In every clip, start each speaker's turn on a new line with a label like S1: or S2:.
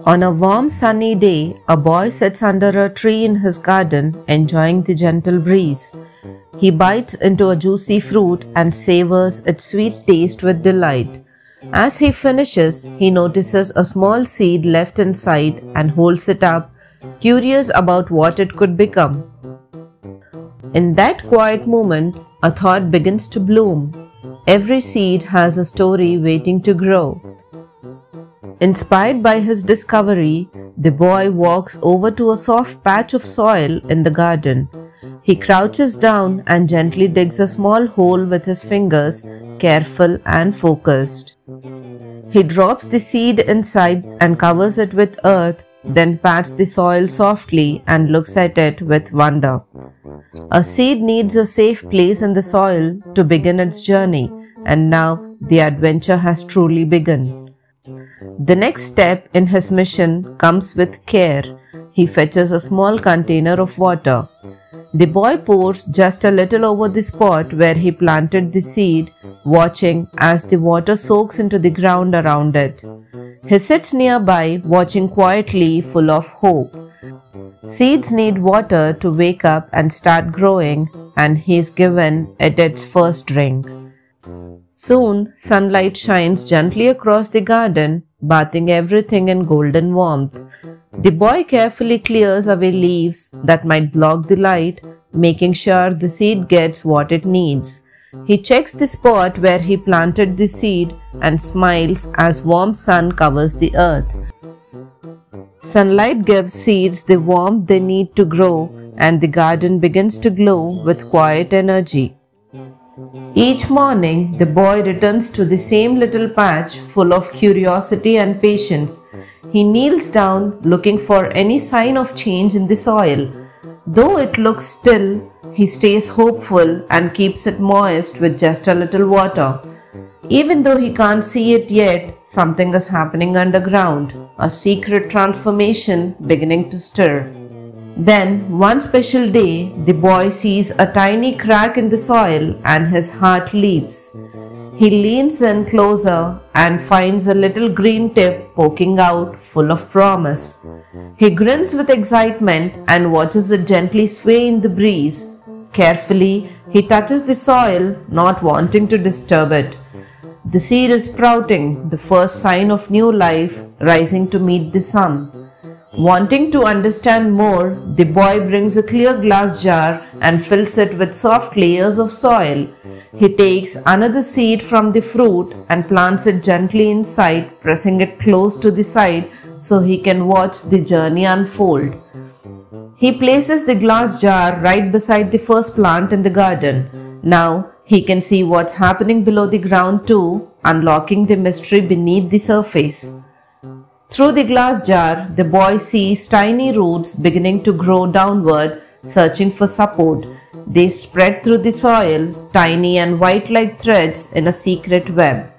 S1: On a warm sunny day, a boy sits under a tree in his garden, enjoying the gentle breeze. He bites into a juicy fruit and savors its sweet taste with delight. As he finishes, he notices a small seed left inside and holds it up, curious about what it could become. In that quiet moment, a thought begins to bloom. Every seed has a story waiting to grow. Inspired by his discovery, the boy walks over to a soft patch of soil in the garden. He crouches down and gently digs a small hole with his fingers, careful and focused. He drops the seed inside and covers it with earth, then pats the soil softly and looks at it with wonder. A seed needs a safe place in the soil to begin its journey, and now the adventure has truly begun. The next step in his mission comes with care. He fetches a small container of water. The boy pours just a little over the spot where he planted the seed, watching as the water soaks into the ground around it. He sits nearby, watching quietly, full of hope. Seeds need water to wake up and start growing, and he's given it its first drink. Soon, sunlight shines gently across the garden, bathing everything in golden warmth. The boy carefully clears away leaves that might block the light, making sure the seed gets what it needs. He checks the spot where he planted the seed and smiles as warm sun covers the earth. Sunlight gives seeds the warmth they need to grow, and the garden begins to glow with quiet energy. Each morning, the boy returns to the same little patch full of curiosity and patience. He kneels down, looking for any sign of change in the soil. Though it looks still, he stays hopeful and keeps it moist with just a little water. Even though he can't see it yet, something is happening underground, a secret transformation beginning to stir. Then, one special day, the boy sees a tiny crack in the soil and his heart leaps. He leans in closer and finds a little green tip poking out, full of promise. He grins with excitement and watches it gently sway in the breeze. Carefully, he touches the soil, not wanting to disturb it. The seed is sprouting, the first sign of new life rising to meet the sun. Wanting to understand more, the boy brings a clear glass jar and fills it with soft layers of soil. He takes another seed from the fruit and plants it gently inside, pressing it close to the side so he can watch the journey unfold. He places the glass jar right beside the first plant in the garden. Now he can see what's happening below the ground too, unlocking the mystery beneath the surface. Through the glass jar, the boy sees tiny roots beginning to grow downward, searching for support. They spread through the soil, tiny and white like threads in a secret web.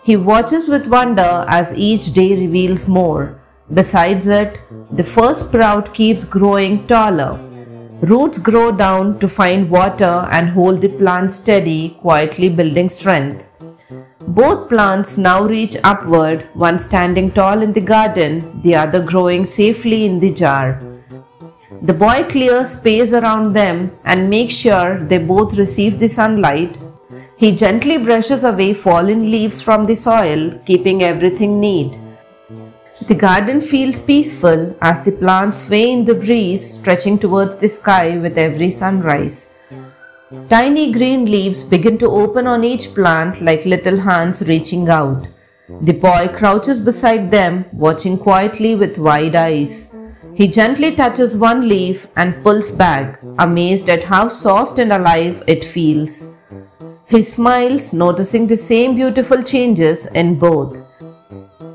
S1: He watches with wonder as each day reveals more. Besides it, the first sprout keeps growing taller. Roots grow down to find water and hold the plant steady, quietly building strength. Both plants now reach upward, one standing tall in the garden, the other growing safely in the jar. The boy clears space around them and makes sure they both receive the sunlight. He gently brushes away fallen leaves from the soil, keeping everything neat. The garden feels peaceful as the plants sway in the breeze, stretching towards the sky with every sunrise. Tiny green leaves begin to open on each plant like little hands reaching out. The boy crouches beside them, watching quietly with wide eyes. He gently touches one leaf and pulls back, amazed at how soft and alive it feels. He smiles, noticing the same beautiful changes in both.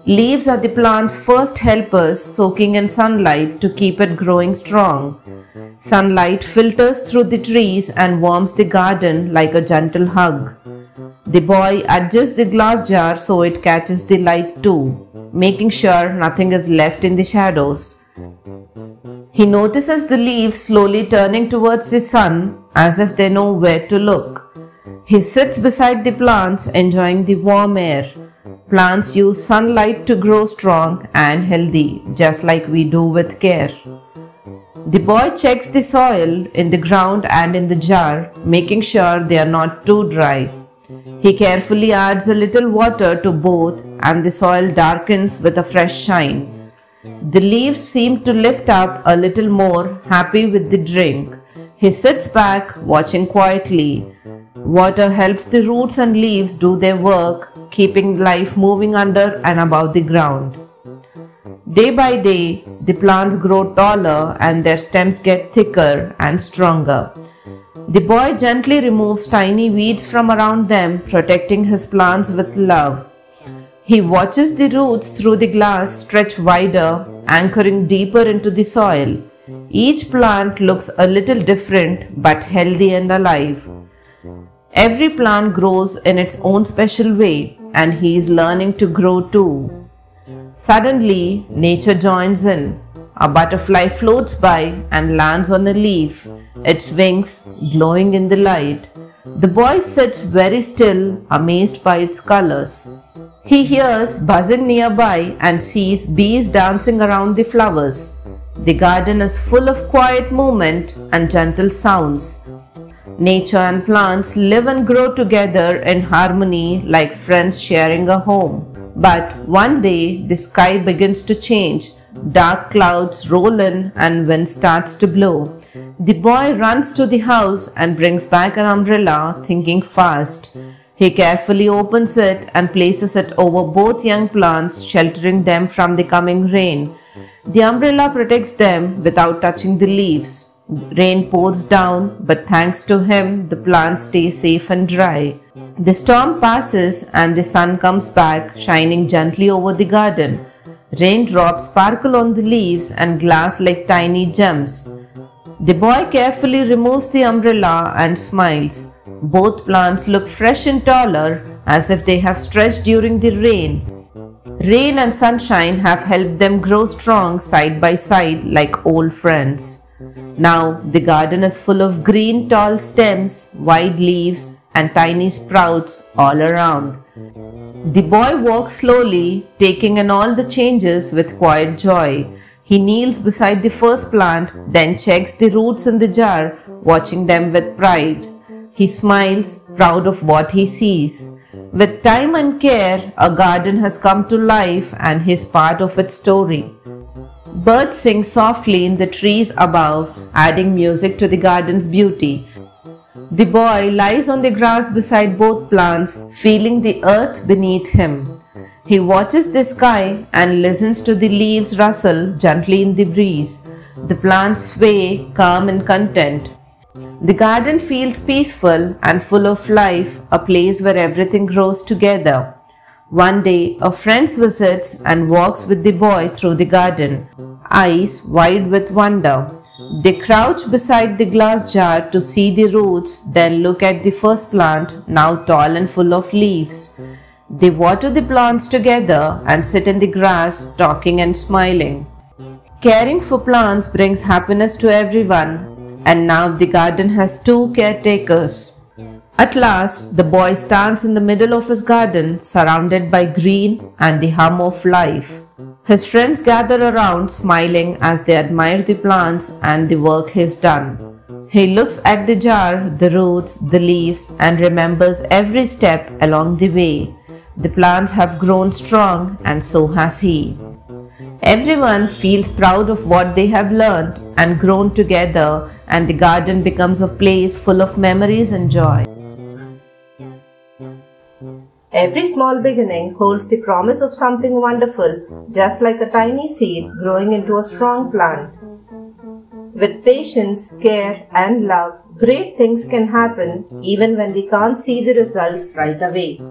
S1: Leaves are the plant's first helpers, soaking in sunlight to keep it growing strong. Sunlight filters through the trees and warms the garden like a gentle hug. The boy adjusts the glass jar so it catches the light too, making sure nothing is left in the shadows. He notices the leaves slowly turning towards the sun as if they know where to look. He sits beside the plants enjoying the warm air. Plants use sunlight to grow strong and healthy, just like we do with care. The boy checks the soil in the ground and in the jar, making sure they are not too dry. He carefully adds a little water to both and the soil darkens with a fresh shine. The leaves seem to lift up a little more, happy with the drink. He sits back, watching quietly. Water helps the roots and leaves do their work, keeping life moving under and above the ground. Day by day, the plants grow taller and their stems get thicker and stronger. The boy gently removes tiny weeds from around them, protecting his plants with love. He watches the roots through the glass stretch wider, anchoring deeper into the soil. Each plant looks a little different but healthy and alive. Every plant grows in its own special way, and he is learning to grow too. Suddenly, nature joins in. A butterfly floats by and lands on a leaf, its wings glowing in the light. The boy sits very still, amazed by its colors. He hears buzzing nearby and sees bees dancing around the flowers. The garden is full of quiet movement and gentle sounds. Nature and plants live and grow together in harmony like friends sharing a home. But one day the sky begins to change. Dark clouds roll in and wind starts to blow. The boy runs to the house and brings back an umbrella, thinking fast. He carefully opens it and places it over both young plants, sheltering them from the coming rain. The umbrella protects them without touching the leaves. Rain pours down, but thanks to him, the plants stay safe and dry. The storm passes and the sun comes back, shining gently over the garden. Raindrops sparkle on the leaves and glass like tiny gems. The boy carefully removes the umbrella and smiles. Both plants look fresh and taller, as if they have stretched during the rain. Rain and sunshine have helped them grow strong side by side like old friends. Now the garden is full of green tall stems, wide leaves, and tiny sprouts all around. The boy walks slowly, taking in all the changes with quiet joy. He kneels beside the first plant, then checks the roots in the jar, watching them with pride. He smiles, proud of what he sees. With time and care, a garden has come to life and he is part of its story. Birds sing softly in the trees above, adding music to the garden's beauty. The boy lies on the grass beside both plants, feeling the earth beneath him. He watches the sky and listens to the leaves rustle gently in the breeze. The plants sway, calm and content. The garden feels peaceful and full of life, a place where everything grows together. One day, a friend visits and walks with the boy through the garden, eyes wide with wonder. They crouch beside the glass jar to see the roots, then look at the first plant, now tall and full of leaves. They water the plants together and sit in the grass, talking and smiling. Caring for plants brings happiness to everyone, and now the garden has two caretakers. At last, the boy stands in the middle of his garden, surrounded by green and the hum of life. His friends gather around, smiling as they admire the plants and the work he's done. He looks at the jar, the roots, the leaves, and remembers every step along the way. The plants have grown strong, and so has he. Everyone feels proud of what they have learned and grown together, and the garden becomes a place full of memories and joy. Every small beginning holds the promise of something wonderful, just like a tiny seed growing into a strong plant. With patience, care, and love, great things can happen even when we can't see the results right away.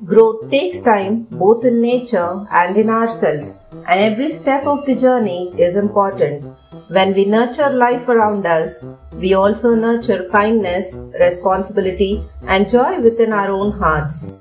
S1: Growth takes time both in nature and in ourselves, and every step of the journey is important. When we nurture life around us, we also nurture kindness, responsibility, and joy within our own hearts.